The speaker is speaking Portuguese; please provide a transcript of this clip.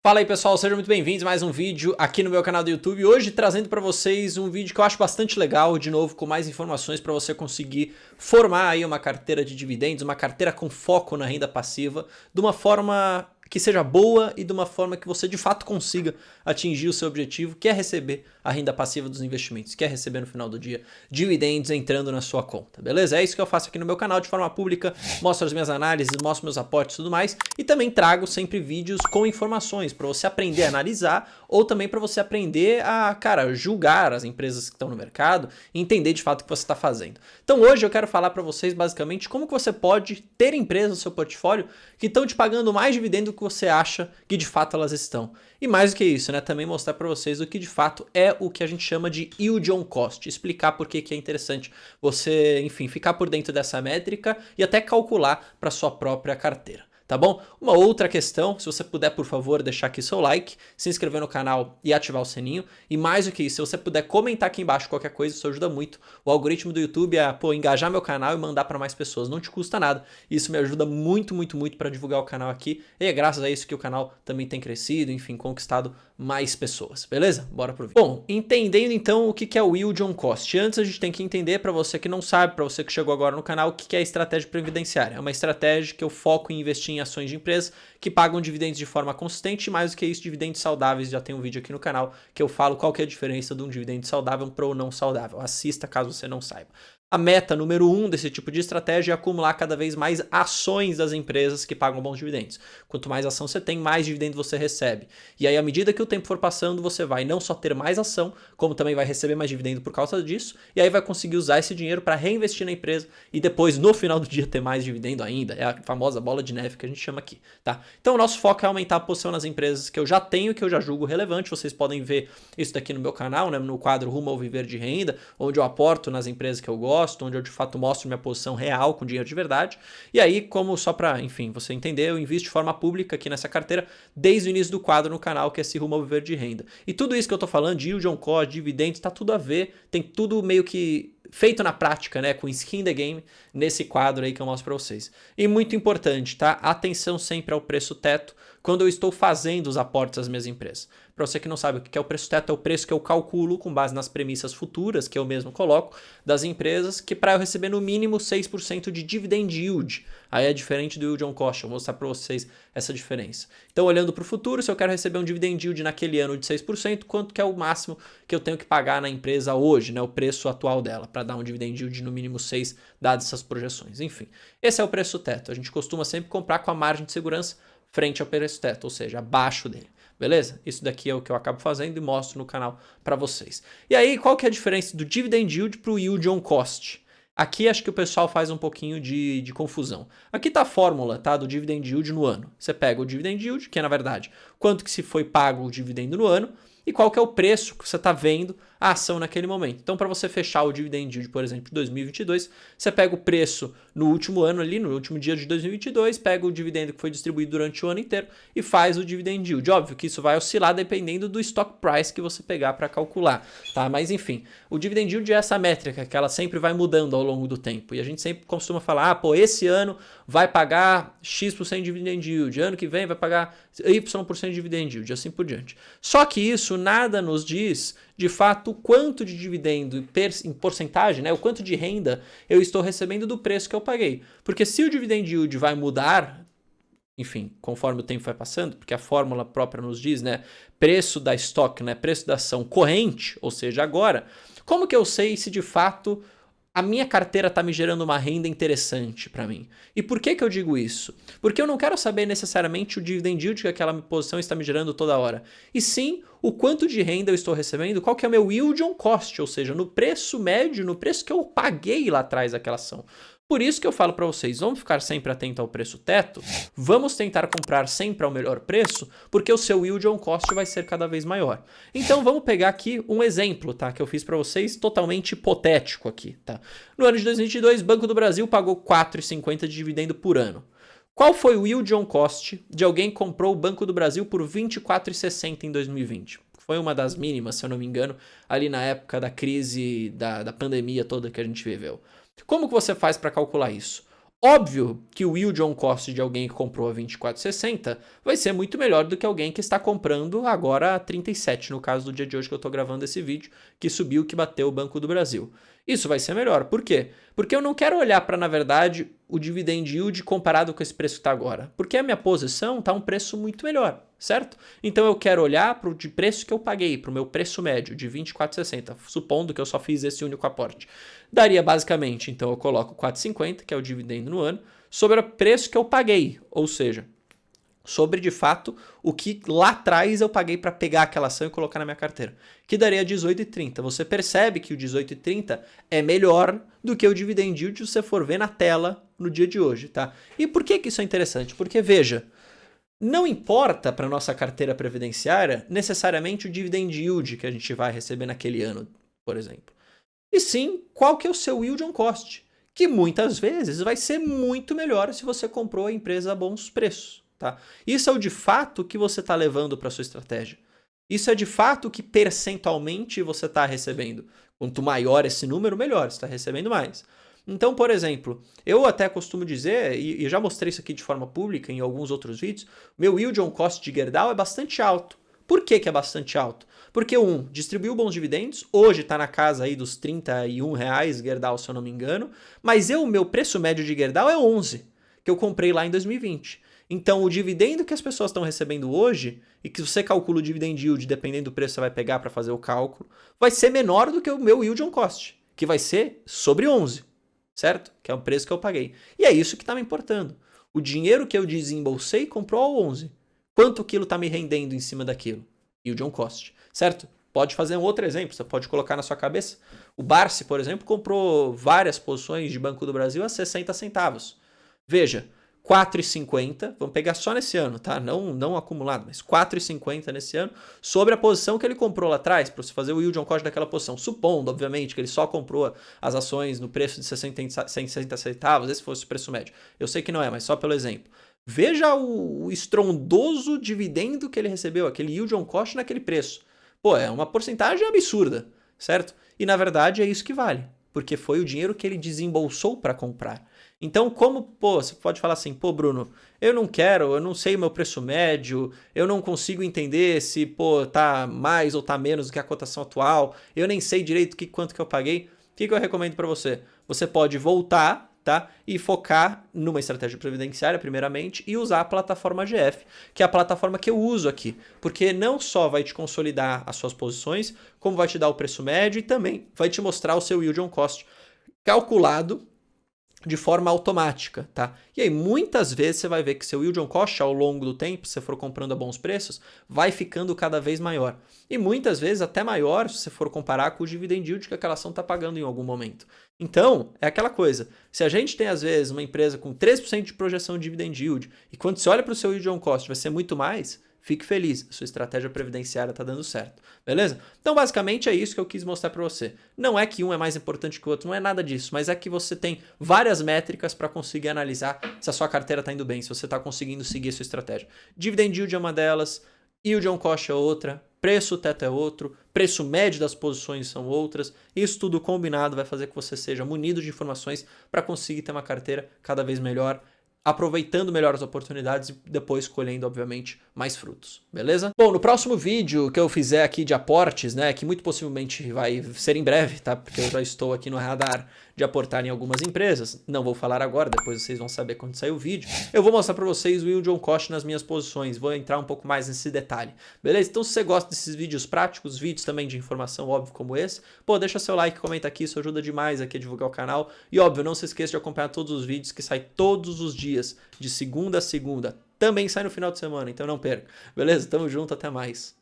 Fala aí pessoal, sejam muito bem-vindos a mais um vídeo aqui no meu canal do YouTube. Hoje trazendo para vocês um vídeo que eu acho bastante legal, de novo com mais informações para você conseguir formar aí uma carteira de dividendos, uma carteira com foco na renda passiva, de uma forma que seja boa e de uma forma que você de fato consiga atingir o seu objetivo, que é receber a renda passiva dos investimentos, que é receber no final do dia dividendos entrando na sua conta, beleza? É isso que eu faço aqui no meu canal de forma pública, mostro as minhas análises, mostro meus aportes e tudo mais, e também trago sempre vídeos com informações para você aprender a analisar ou também para você aprender a, cara, julgar as empresas que estão no mercado e entender de fato o que você está fazendo. Então hoje eu quero falar para vocês basicamente como que você pode ter empresas no seu portfólio que estão te pagando mais dividendo do que você acha que de fato elas estão. E mais do que isso, né, também mostrar para vocês o que de fato é o que a gente chama de yield on cost, explicar por que é interessante você, enfim, ficar por dentro dessa métrica e até calcular para sua própria carteira. Tá bom? Uma outra questão, se você puder, por favor, deixar aqui seu like, se inscrever no canal e ativar o sininho. E mais do que isso, se você puder comentar aqui embaixo qualquer coisa, isso ajuda muito o algoritmo do YouTube a, engajar meu canal e mandar para mais pessoas. Não te custa nada. Isso me ajuda muito, muito, muito para divulgar o canal aqui. E é graças a isso que o canal também tem crescido, enfim, conquistado mais pessoas. Beleza? Bora pro vídeo. Bom, entendendo então o que é o yield on cost. Antes a gente tem que entender, para você que não sabe, para você que chegou agora no canal, o que é a estratégia previdenciária. É uma estratégia que eu foco em investir em ações de empresas que pagam dividendos de forma consistente e mais do que isso, dividendos saudáveis. Já tem um vídeo aqui no canal que eu falo qual que é a diferença de um dividendo saudável para o não saudável. Assista caso você não saiba. A meta número 1 desse tipo de estratégia é acumular cada vez mais ações das empresas que pagam bons dividendos. Quanto mais ação você tem, mais dividendo você recebe. E aí, à medida que o tempo for passando, você vai não só ter mais ação, como também vai receber mais dividendo por causa disso, e aí vai conseguir usar esse dinheiro para reinvestir na empresa e depois, no final do dia, ter mais dividendo ainda. É a famosa bola de neve que a gente chama aqui, tá? Então, o nosso foco é aumentar a posição nas empresas que eu já tenho, que eu já julgo relevante. Vocês podem ver isso daqui no meu canal, né, no quadro Rumo ao Viver de Renda, onde eu aporto nas empresas que eu gosto, onde eu de fato mostro minha posição real com dinheiro de verdade. E aí, como só para, enfim, você entender, eu invisto de forma pública aqui nessa carteira desde o início do quadro no canal, que é esse Rumo ao Viver de Renda. E tudo isso que eu tô falando, de yield on cost, dividendos, tá tudo a ver, tem tudo meio que feito na prática, né, com skin in the game, nesse quadro aí que eu mostro para vocês. E muito importante, tá? Atenção sempre ao preço teto quando eu estou fazendo os aportes às minhas empresas. Para você que não sabe o que é o preço teto, é o preço que eu calculo com base nas premissas futuras que eu mesmo coloco das empresas, que para eu receber no mínimo 6% de dividend yield. Aí é diferente do yield on cost, eu vou mostrar para vocês essa diferença. Então, olhando para o futuro, se eu quero receber um dividend yield naquele ano de 6%, quanto que é o máximo que eu tenho que pagar na empresa hoje, né, o preço atual dela, para dar um dividend yield no mínimo 6, dadas essas projeções. Enfim, esse é o preço teto. A gente costuma sempre comprar com a margem de segurança frente ao preço teto, ou seja, abaixo dele. Beleza? Isso daqui é o que eu acabo fazendo e mostro no canal para vocês. E aí, qual que é a diferença do dividend yield para o yield on cost? Aqui acho que o pessoal faz um pouquinho de confusão. Aqui está a fórmula, tá, do dividend yield no ano. Você pega o dividend yield, que é na verdade quanto que se foi pago o dividendo no ano, e qual que é o preço que você está vendo a ação naquele momento. Então, para você fechar o dividend yield, por exemplo, de 2022, você pega o preço no último ano ali, no último dia de 2022, pega o dividendo que foi distribuído durante o ano inteiro e faz o dividend yield. Óbvio que isso vai oscilar dependendo do stock price que você pegar para calcular, tá? Mas enfim, o dividend yield é essa métrica que ela sempre vai mudando ao longo do tempo. E a gente sempre costuma falar, esse ano vai pagar X% de dividend yield, ano que vem vai pagar Y% de dividend yield, assim por diante. Só que isso nada nos diz, de fato, o quanto de dividendo em porcentagem, né, o quanto de renda eu estou recebendo do preço que eu paguei. Porque se o dividend yield vai mudar, enfim, conforme o tempo vai passando, porque a fórmula própria nos diz, né, preço da stock, né, preço da ação corrente, ou seja, agora, como que eu sei se de fato a minha carteira está me gerando uma renda interessante para mim? E por que eu digo isso? Porque eu não quero saber necessariamente o dividend yield que aquela posição está me gerando toda hora, e sim o quanto de renda eu estou recebendo, qual que é o meu yield on cost, ou seja, no preço médio, no preço que eu paguei lá atrás daquela ação. Por isso que eu falo para vocês, vamos ficar sempre atento ao preço teto, vamos tentar comprar sempre ao melhor preço, porque o seu yield on cost vai ser cada vez maior. Então vamos pegar aqui um exemplo, tá, que eu fiz para vocês, totalmente hipotético aqui, tá? No ano de 2022, Banco do Brasil pagou R$ 4,50 de dividendo por ano. Qual foi o yield on cost de alguém que comprou o Banco do Brasil por R$ 24,60 em 2020? Foi uma das mínimas, se eu não me engano, ali na época da crise, da pandemia toda que a gente viveu. Como que você faz para calcular isso? Óbvio que o yield on cost de alguém que comprou a 24,60 vai ser muito melhor do que alguém que está comprando agora a 37, no caso do dia de hoje que eu estou gravando esse vídeo, que subiu, que bateu o Banco do Brasil. Isso vai ser melhor. Por quê? Porque eu não quero olhar para, na verdade, o dividend yield comparado com esse preço que está agora. Porque a minha posição está um preço muito melhor, certo? Então eu quero olhar para o de preço que eu paguei, para o meu preço médio de 24,60, supondo que eu só fiz esse único aporte. Daria basicamente, então eu coloco 4,50, que é o dividendo no ano, sobre o preço que eu paguei, ou seja, sobre de fato o que lá atrás eu paguei para pegar aquela ação e colocar na minha carteira, que daria 18,30. Você percebe que o 18,30 é melhor do que o dividend yield se você for ver na tela no dia de hoje, tá? E por que isso é interessante? Porque veja, não importa para nossa carteira previdenciária necessariamente o dividend yield que a gente vai receber naquele ano, por exemplo. E sim, qual que é o seu yield on cost, que muitas vezes vai ser muito melhor se você comprou a empresa a bons preços. Tá? Isso é o de fato que você está levando para a sua estratégia. Isso é de fato que percentualmente você está recebendo. Quanto maior esse número, melhor, você está recebendo mais. Então, por exemplo, eu até costumo dizer, e já mostrei isso aqui de forma pública em alguns outros vídeos, meu yield on cost de Gerdau é bastante alto. Por que é bastante alto? Porque, distribuiu bons dividendos, hoje está na casa aí dos R$31 Gerdau, se eu não me engano, mas o meu preço médio de Gerdau é 11, que eu comprei lá em 2020. Então, o dividendo que as pessoas estão recebendo hoje, e que você calcula o dividend yield, dependendo do preço que você vai pegar para fazer o cálculo, vai ser menor do que o meu yield on cost, que vai ser sobre 11, certo? Que é o preço que eu paguei. E é isso que está me importando. O dinheiro que eu desembolsei comprou ao 11. Quanto aquilo está me rendendo em cima daquilo? Yield on cost, certo? Pode fazer um outro exemplo, você pode colocar na sua cabeça. O Barsi, por exemplo, comprou várias posições de Banco do Brasil a 60 centavos. Veja, 4,50, vamos pegar só nesse ano, tá? Não acumulado, mas 4,50 nesse ano, sobre a posição que ele comprou lá atrás, para você fazer o yield on cost daquela posição. Supondo, obviamente, que ele só comprou as ações no preço de 60 centavos, esse fosse o preço médio. Eu sei que não é, mas só pelo exemplo. Veja o estrondoso dividendo que ele recebeu, aquele yield on cost naquele preço. Pô, é uma porcentagem absurda, certo? E na verdade é isso que vale, porque foi o dinheiro que ele desembolsou para comprar. Então, você pode falar assim, Bruno, eu não sei o meu preço médio, eu não consigo entender se, tá mais ou tá menos do que a cotação atual, eu nem sei direito quanto que eu paguei. O que eu recomendo para você? Você pode voltar, tá? E focar numa estratégia previdenciária, primeiramente, e usar a plataforma GF, que é a plataforma que eu uso aqui, porque não só vai te consolidar as suas posições, como vai te dar o preço médio e também vai te mostrar o seu yield on cost calculado de forma automática, tá? E aí, muitas vezes você vai ver que seu yield on cost, ao longo do tempo, se você for comprando a bons preços, vai ficando cada vez maior. E muitas vezes até maior se você for comparar com o dividend yield que aquela ação está pagando em algum momento. Então, é aquela coisa. Se a gente tem, às vezes, uma empresa com 3% de projeção de dividend yield, e quando você olha para o seu yield on cost vai ser muito mais, fique feliz, a sua estratégia previdenciária está dando certo, beleza? Então, basicamente, é isso que eu quis mostrar para você. Não é que um é mais importante que o outro, não é nada disso, mas é que você tem várias métricas para conseguir analisar se a sua carteira está indo bem, se você está conseguindo seguir a sua estratégia. Dividend yield é uma delas, yield on cost é outra, preço teto é outro, preço médio das posições são outras. Isso tudo combinado vai fazer que você seja munido de informações para conseguir ter uma carteira cada vez melhor, aproveitando melhor as oportunidades e depois colhendo, obviamente, mais frutos, beleza? Bom, no próximo vídeo que eu fizer aqui de aportes, né, que muito possivelmente vai ser em breve, tá? Porque eu já estou aqui no radar de aportar em algumas empresas, não vou falar agora, depois vocês vão saber quando sair o vídeo. Eu vou mostrar para vocês o yield on cost nas minhas posições, vou entrar um pouco mais nesse detalhe, beleza? Então, se você gosta desses vídeos práticos, vídeos também de informação, óbvio, como esse, deixa seu like, comenta aqui, isso ajuda demais aqui a divulgar o canal. E, óbvio, não se esqueça de acompanhar todos os vídeos que saem todos os dias, de segunda a segunda. Também sai no final de semana, então não perca. Beleza? Tamo junto, até mais.